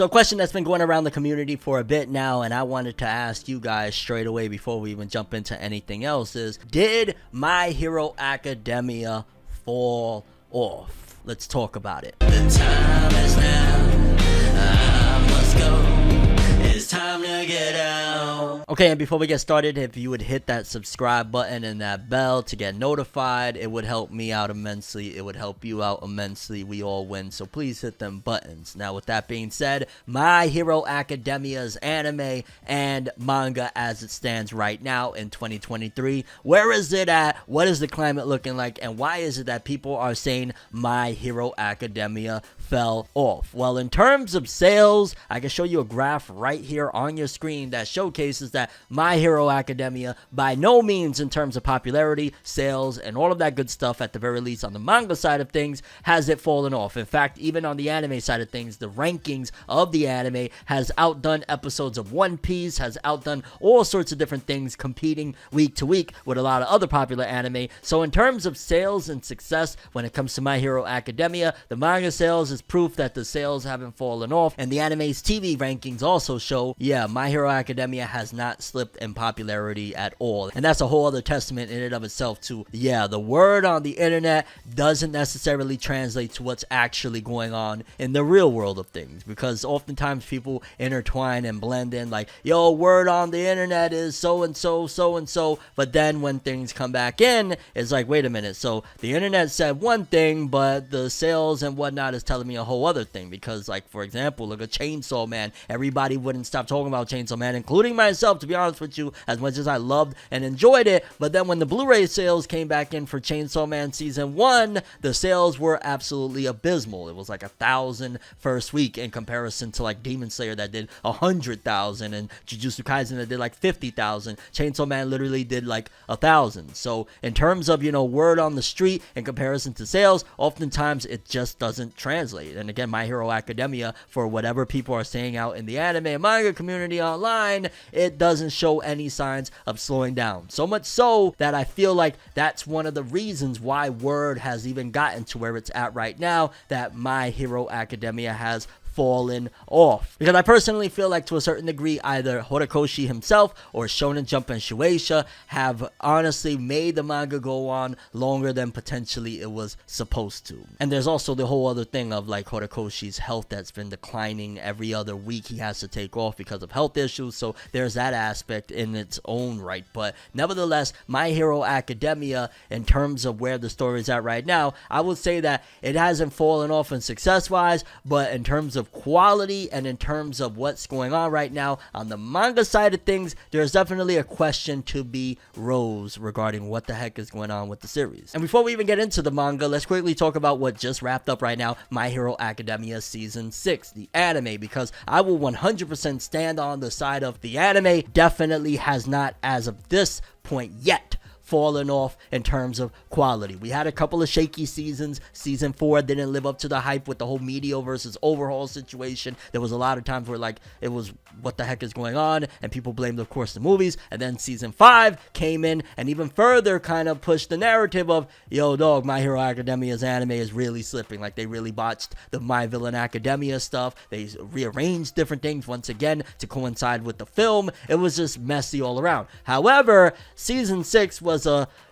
So a question that's been going around the community for a bit now, and I wanted to ask you guys straight away before we even jump into anything else, is did My Hero Academia fall off? Let's talk about it. The time is now. I must go. It's time to get out. Okay, and before we get started, if you would hit that subscribe button and that bell to get notified, it would help me out immensely. It would help you out immensely. We all win, so please hit them buttons. Now, with that being said, My Hero Academia's anime and manga as it stands right now in 2023, where is it at? What is the climate looking like? And why is it that people are saying My Hero Academia fell off? Well, in terms of sales, I can show you a graph right here on your screen that showcases that My Hero Academia, by no means in terms of popularity, sales, and all of that good stuff, at the very least on the manga side of things, has it fallen off. In fact, even on the anime side of things, the rankings of the anime has outdone episodes of One Piece, has outdone all sorts of different things, competing week to week with a lot of other popular anime. So in terms of sales and success, when it comes to My Hero Academia, the manga sales is proof that the sales haven't fallen off, and the anime's TV rankings also show, yeah, My Hero Academia has not slipped in popularity at all. And that's a whole other testament in and of itself to, yeah, the word on the internet doesn't necessarily translate to what's actually going on in the real world of things, because oftentimes people intertwine and blend in like, yo, word on the internet is so and so, so and so, but then when things come back in, it's like, wait a minute, so the internet said one thing, but the sales and whatnot is telling me a whole other thing. Because, like, for example, look at Chainsaw Man. Everybody wouldn't stop talking about Chainsaw Man, including myself, to be honest with you, as much as I loved and enjoyed it. But then when the Blu-ray sales came back in for Chainsaw Man Season 1, the sales were absolutely abysmal. It was like 1,000 first week in comparison to like Demon Slayer that did 100,000 and Jujutsu Kaisen that did like 50,000. Chainsaw Man literally did like 1,000. So in terms of, you know, word on the street in comparison to sales, oftentimes it just doesn't translate. And again, My Hero Academia, for whatever people are saying out in the anime and manga community online, it doesn't show any signs of slowing down. So much so that I feel like that's one of the reasons why word has even gotten to where it's at right now, that My Hero Academia has fallen off. Because I personally feel like, to a certain degree, either Horikoshi himself or Shonen Jump and Shueisha have honestly made the manga go on longer than potentially it was supposed to. And there's also the whole other thing of like Horikoshi's health that's been declining every other week. He has to take off because of health issues, so there's that aspect in its own right. But nevertheless, My Hero Academia, in terms of where the story is at right now, I would say that it hasn't fallen off in success wise, but in terms of quality and in terms of what's going on right now on the manga side of things, there's definitely a question to be raised regarding what the heck is going on with the series. And before we even get into the manga, let's quickly talk about what just wrapped up right now, My Hero Academia Season 6, the anime, because I will 100% stand on the side of the anime definitely has not, as of this point yet, fallen off in terms of quality. We had a couple of shaky seasons. Season 4 didn't live up to the hype with the whole Medio versus Overhaul situation. There was a lot of times where like it was, what the heck is going on, and people blamed, of course, the movies. And then Season 5 came in and even further kind of pushed the narrative of, yo dog, My Hero Academia's anime is really slipping. Like, they really botched the My Villain Academia stuff. They rearranged different things once again to coincide with the film. It was just messy all around. However, Season 6 was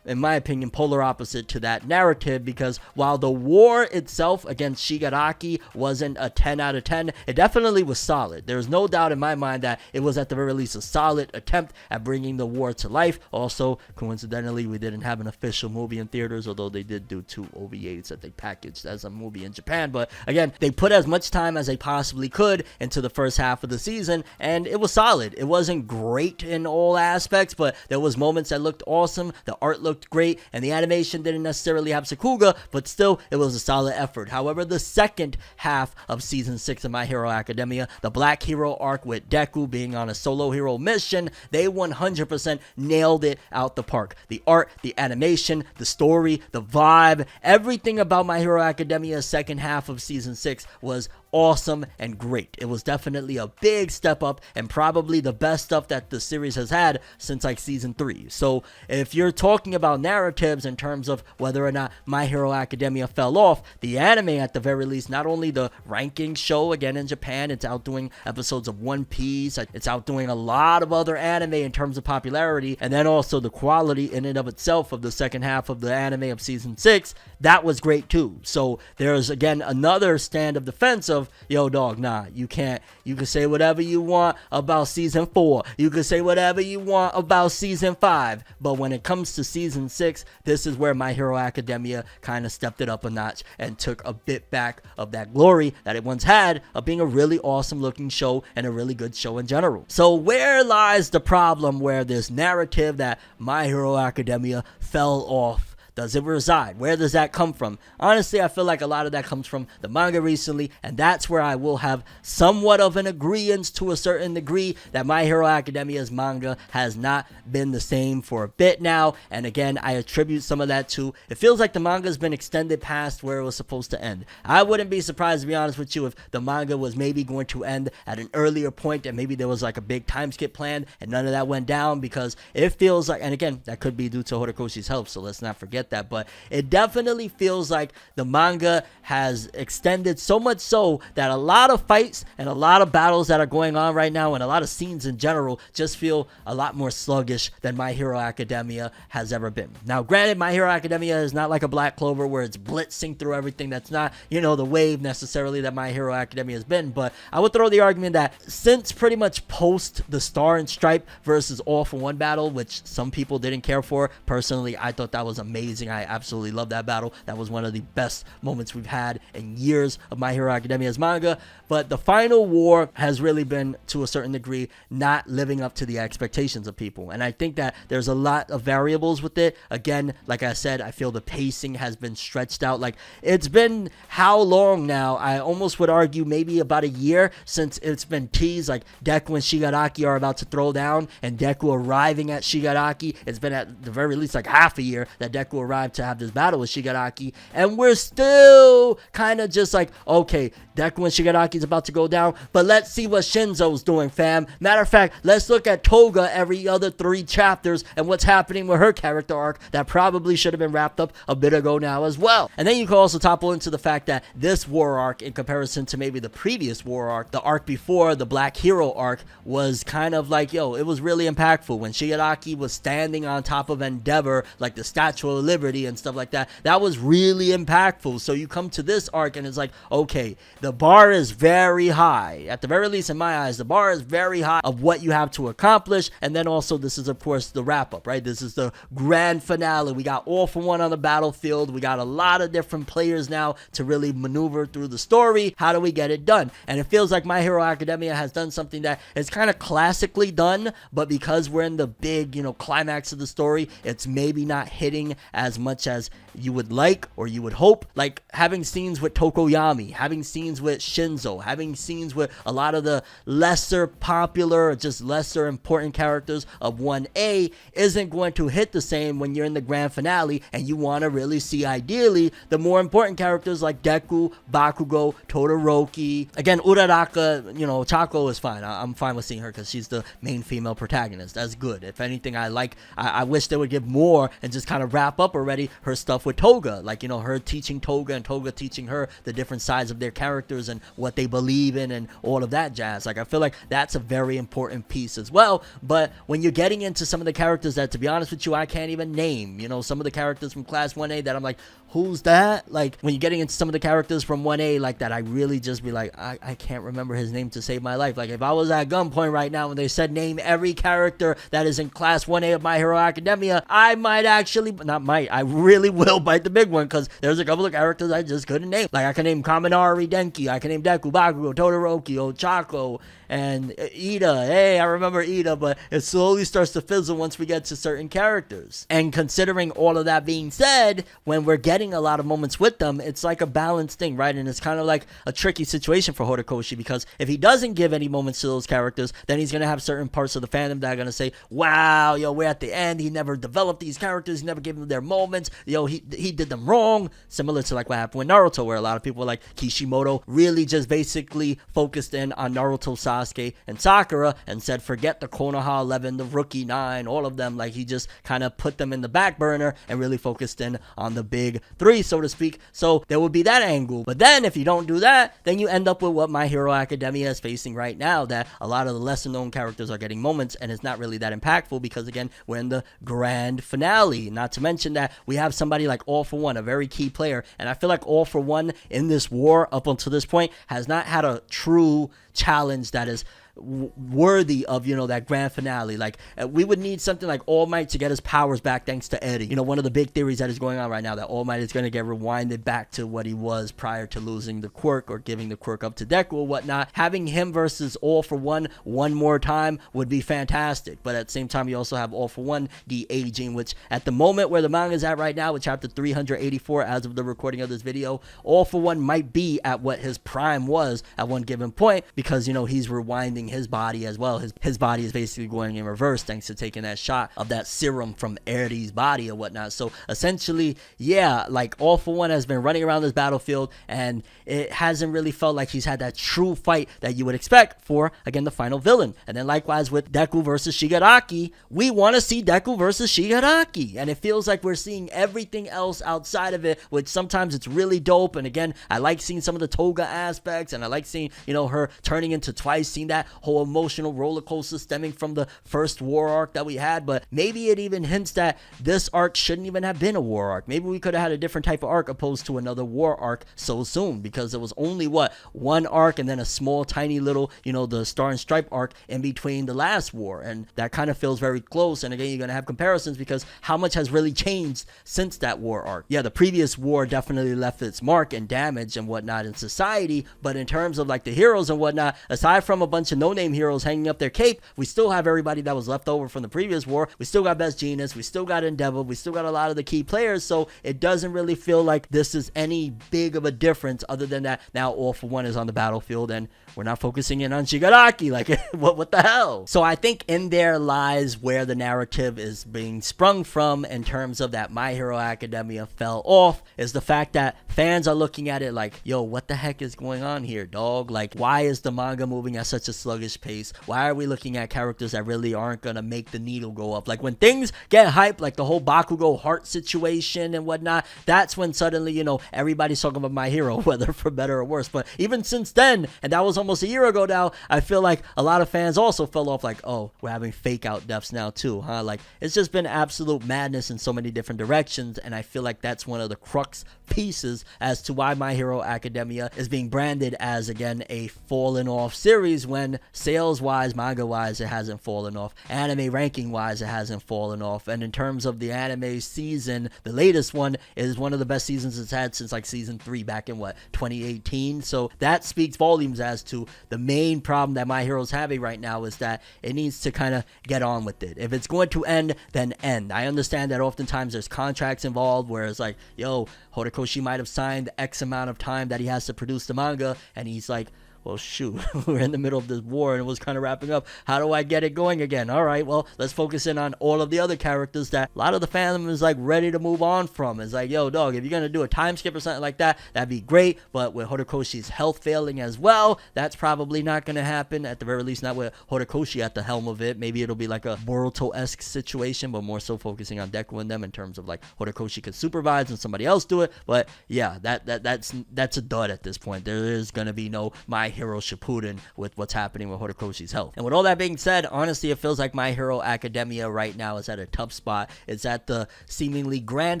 in my opinion, polar opposite to that narrative, because while the war itself against Shigaraki wasn't a 10 out of 10, it definitely was solid. There's no doubt in my mind that it was at the very least a solid attempt at bringing the war to life. Also, coincidentally, we didn't have an official movie in theaters, although they did do 2 OVAs that they packaged as a movie in Japan. But again, they put as much time as they possibly could into the first half of the season, and it was solid. It wasn't great in all aspects, but there was moments that looked awesome. The art looked great, and the animation didn't necessarily have Sakuga, but still, it was a solid effort. However, the second half of Season 6 of My Hero Academia, the Black Hero arc with Deku being on a solo hero mission, they 100% nailed it out the park. The art, the animation, the story, the vibe, everything about My Hero Academia's second half of Season 6 was awesome and great. It was definitely a big step up and probably the best stuff that the series has had since like season 3. So if you're talking about narratives in terms of whether or not My Hero Academia fell off, the anime at the very least, not only the ranking show again in Japan, it's outdoing episodes of One Piece, it's outdoing a lot of other anime in terms of popularity, and then also the quality in and of itself of the second half of the anime of season 6, that was great too. So there's again another stand of defense of, yo dog, nah, you can't, you can say whatever you want about season 4, you can say whatever you want about season 5, but when it comes to season 6, this is where My Hero Academia kind of stepped it up a notch and took a bit back of that glory that it once had of being a really awesome looking show and a really good show in general. So where lies the problem where this narrative that My Hero Academia fell off? Does it reside? Where does that come from? Honestly, I feel like a lot of that comes from the manga recently, and that's where I will have somewhat of an agreement to a certain degree that My Hero Academia's manga has not been the same for a bit now, and again, I attribute some of that to, it feels like the manga's been extended past where it was supposed to end. I wouldn't be surprised, to be honest with you, if the manga was maybe going to end at an earlier point and maybe there was like a big time skip planned and none of that went down, because it feels like, and again, that could be due to Horikoshi's help, so let's not forget that, but it definitely feels like the manga has extended so much so that a lot of fights and a lot of battles that are going on right now and a lot of scenes in general just feel a lot more sluggish than My Hero Academia has ever been. Now granted, My Hero Academia is not like a Black Clover where it's blitzing through everything. That's not, you know, the wave necessarily that My Hero Academia has been, but I would throw the argument that since pretty much post the Star and Stripe versus All for One battle, which some people didn't care for, personally I thought that was amazing. I absolutely love that battle. That was one of the best moments we've had in years of My Hero Academia's manga. But the final war has really been, to a certain degree, not living up to the expectations of people. And I think that there's a lot of variables with it. Again, like I said, I feel the pacing has been stretched out. Like, it's been how long now? I almost would argue maybe about a year since it's been teased. Like, Deku and Shigaraki are about to throw down, and Deku arriving at Shigaraki. It's been at the very least like half a year that Deku arrived to have this battle with Shigaraki, and we're still kind of just like, okay, Deku and Shigaraki's about to go down, but let's see what Shinzo's doing, fam. Matter of fact, let's look at Toga every other 3 chapters and what's happening with her character arc that probably should have been wrapped up a bit ago now as well. And then you can also topple into the fact that this war arc, in comparison to maybe the previous war arc, the arc before the Black Hero arc, was kind of like, yo, it was really impactful when Shigaraki was standing on top of Endeavor, like the Statue of Liberty and stuff like that. That was really impactful. So you come to this arc and it's like, okay, the bar is very high. At the very least, in my eyes, the bar is very high of what you have to accomplish. And then also, this is of course the wrap up, right? This is the grand finale. We got All for One on the battlefield. We got a lot of different players now to really maneuver through the story. How do we get it done? And it feels like My Hero Academia has done something that is kind of classically done, but because we're in the big, you know, climax of the story, it's maybe not hitting as much as you would like or you would hope. Like having scenes with Tokoyami, having scenes with Shinzo, having scenes with a lot of the lesser popular or just lesser important characters of 1A isn't going to hit the same when you're in the grand finale and you want to really see, ideally, the more important characters like Deku, Bakugo, Todoroki. Again, Uraraka, you know, Chako is fine. I'm fine with seeing her because she's the main female protagonist. That's good. If anything, I wish they would give more and just kind of wrap up already her stuff with Toga, like, you know, her teaching Toga and Toga teaching her the different sides of their characters and what they believe in and all of that jazz. Like, I feel like that's a very important piece as well. But when you're getting into some of the characters that, to be honest with you, I can't even name, you know, some of the characters from Class 1A that I'm like, who's that? Like, when you're getting into some of the characters from 1A like that, I really just be like, I can't remember his name to save my life. Like, if I was at gunpoint right now and they said name every character that is in Class 1A of My Hero Academia, I might actually, not might, I really will bite the big one, because there's a couple of characters I just couldn't name. Like, I can name Kaminari Denki, I can name Deku, Bakugo, Todoroki, Ochako, and Ida. Hey, I remember Ida, but it slowly starts to fizzle once we get to certain characters. And considering all of that being said, when we're getting getting a lot of moments with them, it's like a balanced thing, right? And it's kind of like a tricky situation for Horikoshi, because if he doesn't give any moments to those characters, then he's going to have certain parts of the fandom that are going to say, wow, yo, we're at the end, he never developed these characters, he never gave them their moments, yo, he did them wrong. Similar to like what happened with Naruto, where a lot of people were like, Kishimoto really just basically focused in on Naruto, Sasuke, and Sakura, and said forget the Konoha 11, the Rookie 9, all of them. Like, he just kind of put them in the back burner and really focused in on the big three, so to speak. So there would be that angle. But then if you don't do that, then you end up with what My Hero Academia is facing right now, that a lot of the lesser known characters are getting moments, and it's not really that impactful because, again, we're in the grand finale. Not to mention that we have somebody like All For One, a very key player, and I feel like All For One in this war up until this point has not had a true challenge that is worthy of, you know, that grand finale. Like, we would need something like All Might to get his powers back thanks to Eddie. You know, one of the big theories that is going on right now, that All Might is going to get rewinded back to what he was prior to losing the quirk or giving the quirk up to Deku or whatnot. Having him versus All For One more time would be fantastic. But at the same time, you also have All For One de-aging, which at the moment where the manga is at right now, with chapter 384 as of the recording of this video, All For One might be at what his prime was at one given point, because, you know, he's rewinding his body as well. His body is basically going in reverse thanks to taking that shot of that serum from Eddie's body or whatnot. So essentially, yeah, like, All For One has been running around this battlefield, and it hasn't really felt like he's had that true fight that you would expect for, again, the final villain. And then likewise with Deku versus Shigaraki, we want to see Deku versus Shigaraki, and it feels like we're seeing everything else outside of it, which sometimes it's really dope. And again, I like seeing some of the Toga aspects, and I like seeing, you know, her turning into Twice, seeing that whole emotional roller coaster stemming from the first war arc that we had. But maybe it even hints that this arc shouldn't even have been a war arc. Maybe we could have had a different type of arc opposed to another war arc so soon, because it was only one arc and then a small tiny little, you know, the Star and Stripe arc in between the last war, and that kind of feels very close. And again, you're gonna have comparisons because how much has really changed since that war arc? Yeah, the previous war definitely left its mark and damage and whatnot in society, but in terms of like the heroes and whatnot, aside from a bunch of no-name heroes hanging up their cape, we still have everybody that was left over from the previous war. We still got Best Genius, we still got Endeavor, we still got a lot of the key players. So it doesn't really feel like this is any big of a difference, other than that now All For One is on the battlefield and we're not focusing in on Shigaraki. Like, what the hell? So I think in there lies where the narrative is being sprung from in terms of that My Hero Academia fell off, is the fact that fans are looking at it like, yo, what the heck is going on here, dog? Like, why is the manga moving at such a sluggish pace? Why are we looking at characters that really aren't gonna make the needle go up? Like, when things get hyped, like the whole Bakugo heart situation and whatnot, that's when suddenly, you know, everybody's talking about My Hero, whether for better or worse. But even since then, and that was almost a year ago now, I feel like a lot of fans also fell off, like, oh, we're having fake out deaths now too, huh? Like, it's just been absolute madness in so many different directions, and I feel like that's one of the crux pieces as to why My Hero Academia is being branded as, again, a fallen off series, when sales wise, manga wise, it hasn't fallen off. Anime ranking wise, it hasn't fallen off. And in terms of the anime season, the latest one is one of the best seasons it's had since like season 3 back in 2018. So that speaks volumes as to the main problem that My Hero's having right now, is that it needs to kind of get on with it. If it's going to end, then end. I understand that oftentimes there's contracts involved where it's like, yo, Horikoshi might have signed X amount of time that he has to produce the manga, and he's like, well, shoot, we're in the middle of this war and it was kind of wrapping up. How do I get it going again? All right, well, let's focus in on all of the other characters that a lot of the fandom is like ready to move on from. It's like, yo, dog, if you're going to do a time skip or something like that, that'd be great. But with Horikoshi's health failing as well, that's probably not going to happen. At the very least, not with Horikoshi at the helm of it. Maybe it'll be like a Boruto-esque situation, but more so focusing on Deku and them in terms of like Horikoshi could supervise and somebody else do it. But yeah, that's a dud at this point. There is going to be no My Hero Shippuden with what's happening with Horikoshi's health. And with all that being said, honestly, it feels like My Hero Academia right now is at a tough spot. It's at the seemingly grand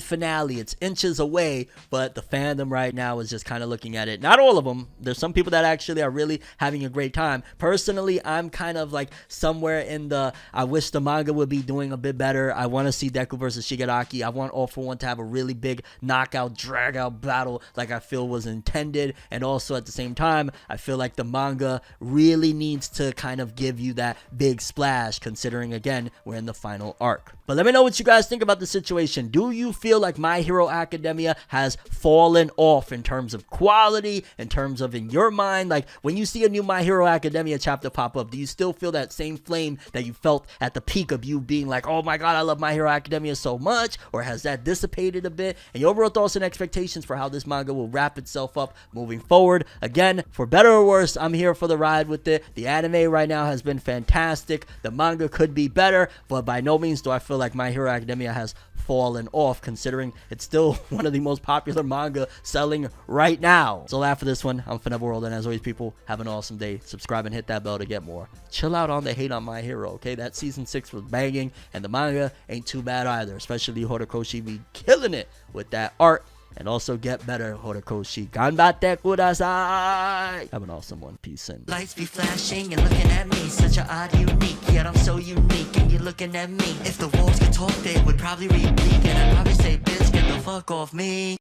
finale. It's inches away, but the fandom right now is just kind of looking at it. Not all of them. There's some people that actually are really having a great time. Personally, I'm kind of like somewhere in the, I wish the manga would be doing a bit better. I want to see Deku versus Shigaraki. I want All For One to have a really big knockout, drag out battle like I feel was intended. And also at the same time, I feel like the manga really needs to kind of give you that big splash, considering again we're in the final arc. But let me know what you guys think about the situation. Do you feel like My Hero Academia has fallen off in terms of quality, in terms of in your mind? Like, when you see a new My Hero Academia chapter pop up, do you still feel that same flame that you felt at the peak of you being like, oh my god, I love My Hero Academia so much? Or has that dissipated a bit? And your overall thoughts and expectations for how this manga will wrap itself up moving forward. Again, for better or worse, I'm here for the ride with it. The anime right now has been fantastic. The manga could be better, but by no means do I feel like My Hero Academia has fallen off, considering it's still one of the most popular manga selling right now. So after this one, I'm ForneverWorld, and as always, people, have an awesome day. Subscribe and hit that bell to get more. Chill out on the hate on My Hero, okay? That season 6 was banging, and the manga ain't too bad either, especially Horikoshi be killing it with that art. And also get better, Horikoshi. Ganbatte kudasai! Have an awesome one. Peace in. Lights be flashing and looking at me, such a odd unique, yet I'm so unique and you're looking at me. If the walls could talk, they would probably repeat, and I'd probably say, bitch, get the fuck off me.